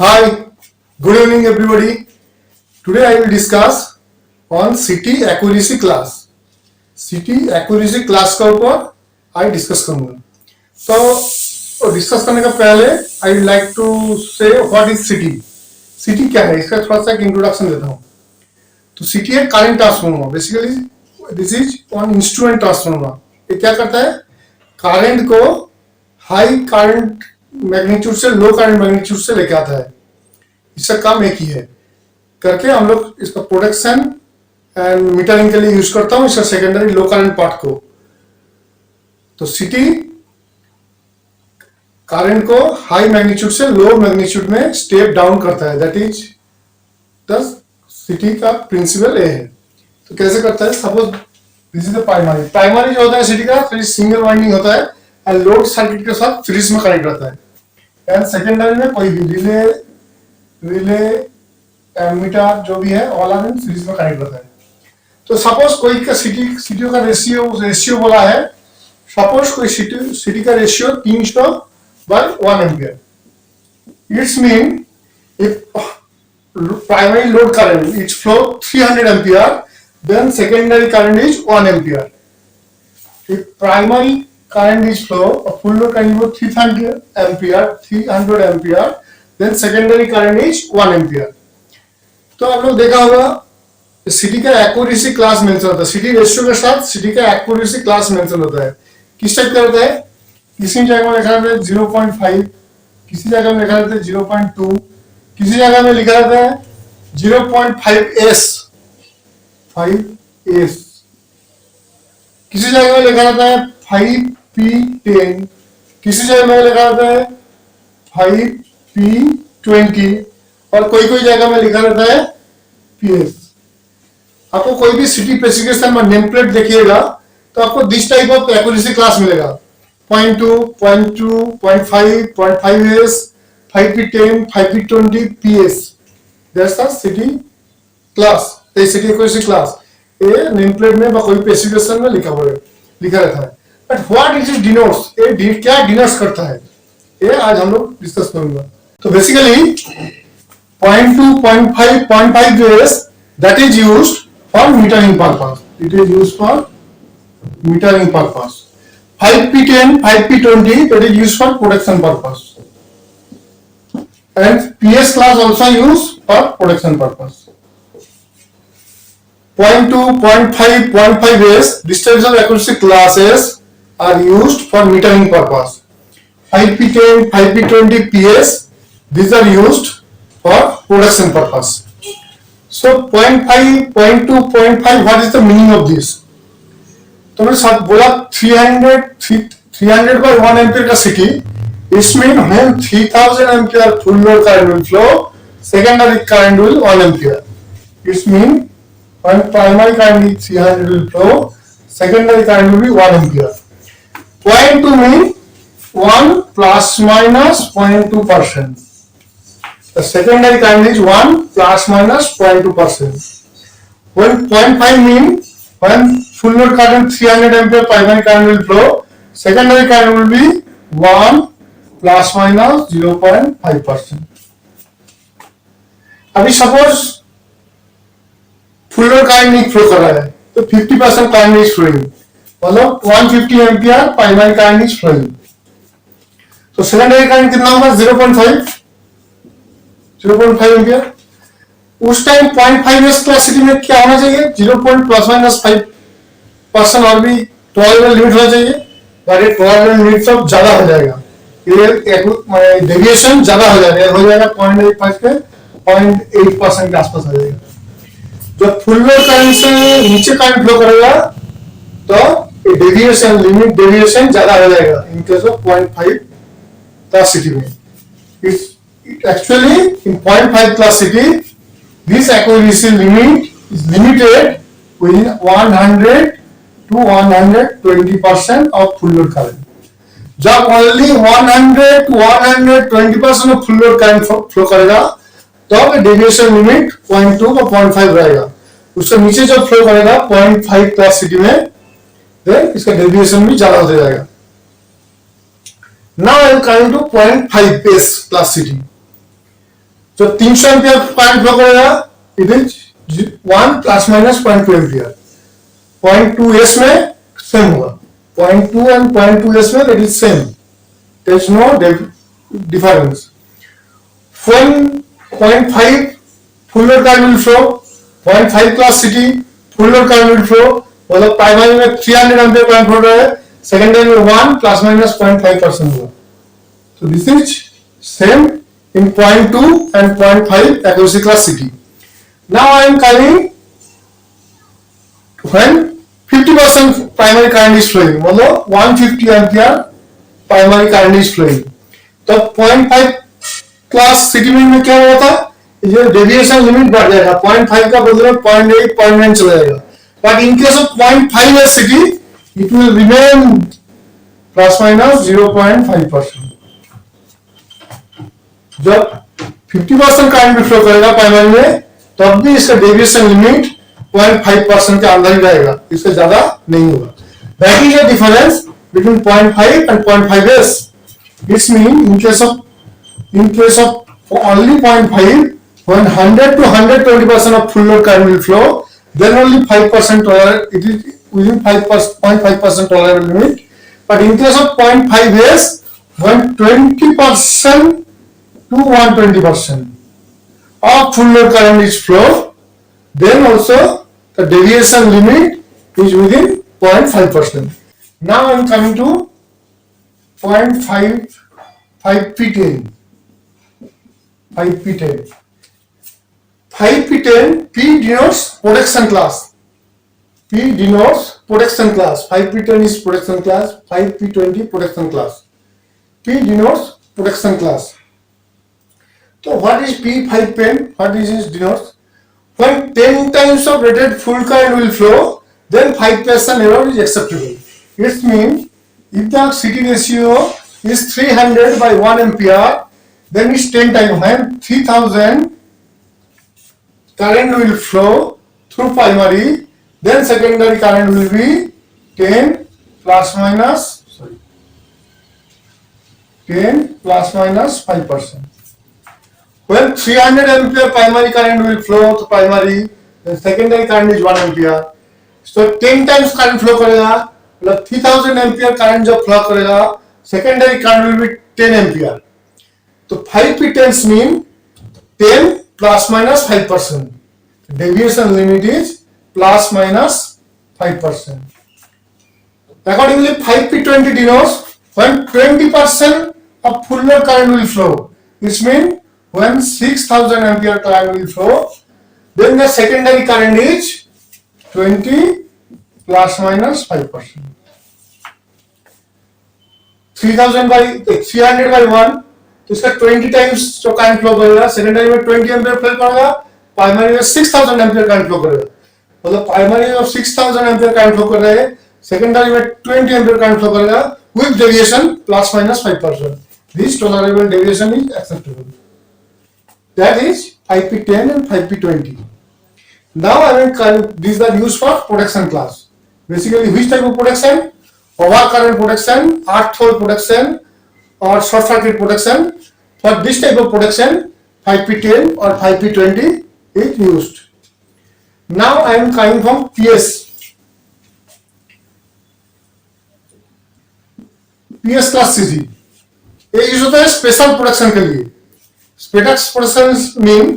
Hi, good evening everybody. Today I will discuss on city accuracy class. City accuracy class का ऊपर I discuss करूँगा. तो discuss करने का पहले I would like to say what is city. City क्या है इसका थोड़ा सा एक इंट्रोडक्शन देता हूँ. तो city है current transformer. Basically this is on instrument transformer. ये क्या करता है? करंट को हाई करंट मैग्नीट्यूड से लो करंट मैग्नीट्यूड से लेके आता है. इसका काम एक ही है करके हम लोग इसका प्रोडक्शन एंड मीटरिंग के लिए यूज करता हूं इसका सेकेंडरी लो करंट पार्ट को. तो सिटी करंट को हाई मैग्नीट्यूड से लो मैग्नीट्यूड में स्टेप डाउन करता है. दैट इज द सिटी का प्रिंसिपल ए है. तो कैसे करता है? Suppose this is the primary जो होता है सिटी का फिर सिंगल वाइंडिंग होता है एंड लोड सर्किट के साथ सीरीज में कनेक्ट रहता है. एंड सेकेंडरी में कोई भी रिले एमीटर जो भी है ऑल आर इन सीरीज में कनेक्ट रहता है. तो सपोज कोई का सिटी का रेशियो बोला है. सपोज कोई सिटी का ratio 300/1 ampere. It's mean if primary load current it's flow 300 ampere then secondary current is 1 ampere. If primary current is flow, a full load current is 300 ampere, then secondary current is 1 ampere. तो आप लोग देखा होगा city का accuracy class mention होता है. CT ratio के साथ सिटी का एक्यूरेसी क्लास मेंशन होता है. किस टाइप का होता है? किसी जगह में लिखा रहता है 0.5, किसी जगह में लिखा रहता है 0.2, किसी जगह में लिखा रहता है 0.5s, किसी जगह में लिखा रहता है 5p10, किसी जगह में लिखा रहता है 5p20 और कोई कोई जगह में लिखा रहता है ps. आपको कोई भी सिटी स्पेसिफिकेशन में नेम प्लेट देखिएगा तो आपको this type of accuracy class मिलेगा. 0.2, 0.2, 0.5, 0.5s, 5p10, 5p20, ps. That's the city class. City accuracy class ये नेम प्लेट में कोई स्पेसिफिकेशन में लिखा रहता है. बट व्हाट इट डिनोट्स, ये क्या डिनोट्स करता है ये आज हम लोग डिस्कस करेंगे. तो basically 0.2, 0.5, 0.5s that is used for metering purpose. It is used for metering purpose. 5p10, 5p20 that is used for production purpose. And ps class also used for production purpose. 0.2, 0.5, 0.5s, these types of accuracy classes are used for metering purpose. 5p10, 5p20, ps, these are used for production purpose. So 0.5, 0.2, 0.5, what is the meaning of this? तो मैंने साथ बोला 300/1 ampere का city. इसमें when 3000 ampere full load current will flow, secondary current will 1 ampere. It means when primary current is 300 will flow, secondary current will be 1 ampere. 0.2 means 1 plus minus 0.2%. The secondary current is 1 plus minus 0.2%. When 0.5 means when full load current 300 ampere primary current will flow, secondary current will be 1 plus minus 0.5%. अभी suppose full load current नहीं flow कर रहा है तो 50% current is flowing, मतलब 150 ampere primary current is flowing. तो secondary current कितना होगा? 0.5 एम्पियर. उस टाइम 0.5s क्लासिटी में क्या होना चाहिए? 0.5% और भी टॉलरेबल लिमिट होना चाहिए. बट टॉलरेबल लिमिट सब ज्यादा हो जाएगा, ये डेविएशन ज्यादा हो जाएगा 0.85 के 0.8% के आसपास आ जाएगा. जब फुल लोड करंट से नीचे करंट फ्लो करेगा तो डेविएशन लिमिट डेविएशन ज्यादा हो जाएगा. In case of 0.5 class city में actually in 0.5 class CT this accuracy limit is limited with 100 to 120% of full load current. जब only 100 to 120% of full load current flow करेगा तो deviation limit 0.2 का 0.5 रहेगा. उससे नीचे जब फ्लो करेगा 0.5 क्लास सिटी में देन इसका डेविएशन भी ज्यादा हो जाएगा. Now I am coming to 0.5s class city. जो 300 एम्पियर करंट फ्लो करेगा it is 1 plus minus 0.2 ampere. 0.2 S में सेम होगा. 0.2 and 0.2 एस में that is same. There is no difference. when 0.5 full load current will flow, 0.5 class city full load current will flow. मतलब primary में 300 ampere current flow रहा है, secondary में 1 plus minus 0.5% होगा. So this is same in 0.2 and 0.5 accuracy class city. Now I am coming when 50% primary current is flowing, मतलब 150 ampere primary current is flowing. तो 0.5 class city में क्या हुआ था, ये डेविएशन लिमिट बढ़ जाएगा. 0.5 का बदले 0.8 0.9 चला जाएगा. But in case of 0.5 S city it will remain plus minus 0.5%. जब 50% करंट भी फ्लो करेगा प्राइमरी में तब भी इसका डेविएशन लिमिट 0.5% के अंदर ही रहेगा, इससे ज्यादा नहीं होगा. That is the difference between 0.5 and 0.5s. This means in case of only 0.5, when 100 to 120% of full load current will flow, then only 5% tolerable, it is within 0.5% tolerable limit. But in case of 0.5s, when 20% to 120% of full load current is flow, then also the deviation limit is within 0.5%. Now I am coming to 0.5 P10. 5 P10. 5 P10, P denotes protection class. P denotes protection class. 5 P10 is protection class. 5 P20 protection class. P denotes protection class. So what is P510? What is it denotes? When 10 times of rated full current will flow, then 5% error is acceptable. It means if the city ratio is 300 by 1 ampere, then it's 10 times. When 3000 current will flow through primary, then secondary current will be 10 plus minus 5%. When 300 ampere primary current will flow to primary, then secondary current is 1 ampere. So 10 times current flow करेगा, मतलब 3000 ampere current जब flow करेगा, secondary current will be 10 ampere. तो 5 P10 mean 10 plus minus 5%. Deviation limit is plus minus 5%. Accordingly, 5 P20 denotes when 20% of full load current will flow. It means when 6000 ampere current will flow, then the secondary current is 20 plus minus 5%. 3000 by 300 by 1, तो इसका 20 times जो current flow करेगा, secondary में 20 ampere flow करेगा, primary में 6000 ampere current flow करेगा. मतलब primary में 6000 एम्पियर करंट फ्लो कर रहे हैं, सेकेंडरी में 20 एम्पियर करंट फ्लो करेगा with deviation plus minus 5%. This tolerable deviation is acceptable. That is 5P10 and 5P20. Now I will these are used for protection class. Basically, which type of protection? Overcurrent protection, earth hole protection, or short circuit protection. For this type of protection, 5P10 or 5P20 is used. Now I am coming from PS. PS class CG. ये use होता है special protection के लिए. स्पेटक्स protection mean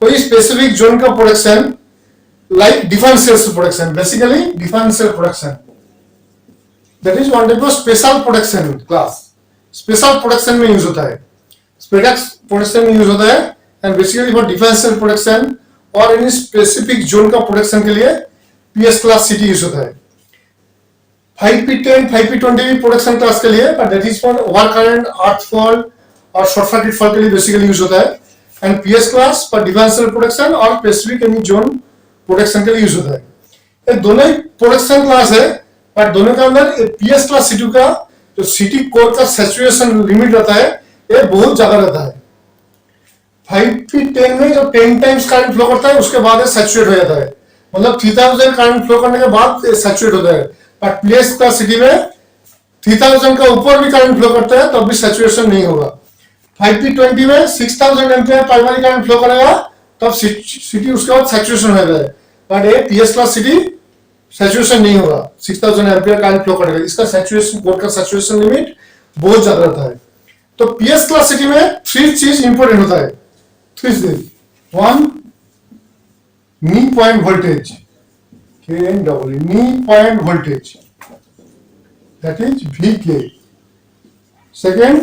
कोई specific zone का protection, like differential protection, basically differential protection. That is one type of special protection class. Special protection में use होता है, स्पेटक्स प्रोटेक्शन में यूज होता है, and basically for differential protection और any specific जोन का प्रोटेक्शन के लिए PS class CT यूज होता है. 5P10, 5P20 भी प्रोटेक्शन क्लास के लिए, but that is for over current, earth fall और शॉर्ट सर्किट फॉल के लिए बेसिकली यूज होता है. And PS class for differential protection और स्पेसिफिक एनी जोन प्रोटेक्शन के लिए यूज होता है. ये दोनों ही प्रोटेक्शन क्लास है, पर दोनों के अंदर PS क्लास C2 का जो सिटी कोर का सैचुरेशन लिमिट रहता है ये बहुत ज्यादा रहता है. 5P10 में जो 10 टाइम्स करंट फ्लो करता है उसके बाद ये सैचुरेट हो जाता है, मतलब 3000 करंट फ्लो करने के बाद ये सैचुरेट होता है. पर PS क्लास सिटी में 3000 का ऊपर भी करंट फ्लो करता है तब भी सैचुरेशन नहीं होगा. 5P20 में 6000 एम्पियर प्राइमरी करंट फ्लो करेगा, तब सिटी उसके बाद सैचुरेशन हो जाए। बट ये PS क्लास सिटी सैचुरेशन नहीं होगा, 6000 एम्पियर करंट फ्लो करेगा। इसका सैचुरेशन, बोर्ड का सैचुरेशन लिमिट बहुत ज्यादा रहता है। तो PS क्लास सिटी में 3 चीज इंपॉर्टेंट होता है। 3 चीज, 1 knee point voltage, KNW, knee point voltage, that is VK. Second,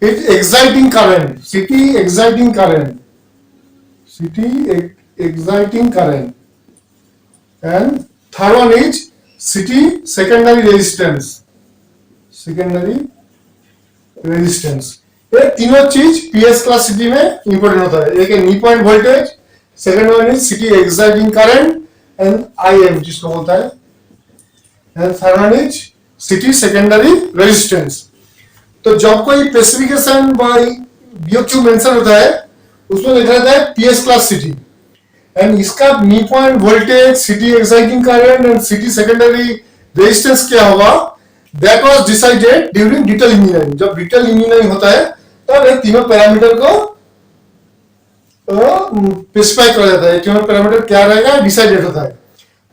it's exciting current, city exciting current, exciting current. And third one is city secondary resistance, ये तीनों चीज PS क्लास सिटी में important होता है। एक है knee point voltage, second one is CT exciting current and IM जिसको बोलता है, and third one is CT secondary resistance. तो जब कोई स्पेसिफिकेशन बाय BOQ मेंशन होता है, उसमें लिखा रहता है PS क्लास सिटी, एंड इसका knee point voltage, CT exciting current and CT secondary resistance क्या होगा, that was decided during detail engineering. जब डिटेल इंजीनियरिंग होता है तब ये तीनों पैरामीटर को स्पेसिफाई करा जाता है। तीनों पैरामीटर क्या रहेगा, डिसाइडेड होता है।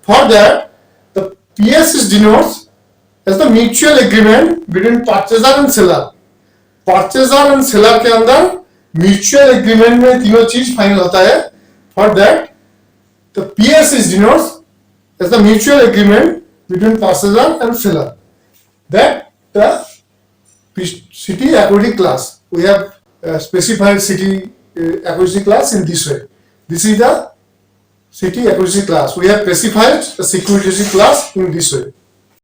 For that the PS is denotes as the mutual agreement between purchaser and seller. Purchaser and seller के अंदर mutual agreement में तीनों चीज फाइनल होता है। For that, the PS is denotes as the mutual agreement between purchaser and seller. That the city equity class, we have specified city equity class in this way. This is the city equity class. We have specified the security class in this way.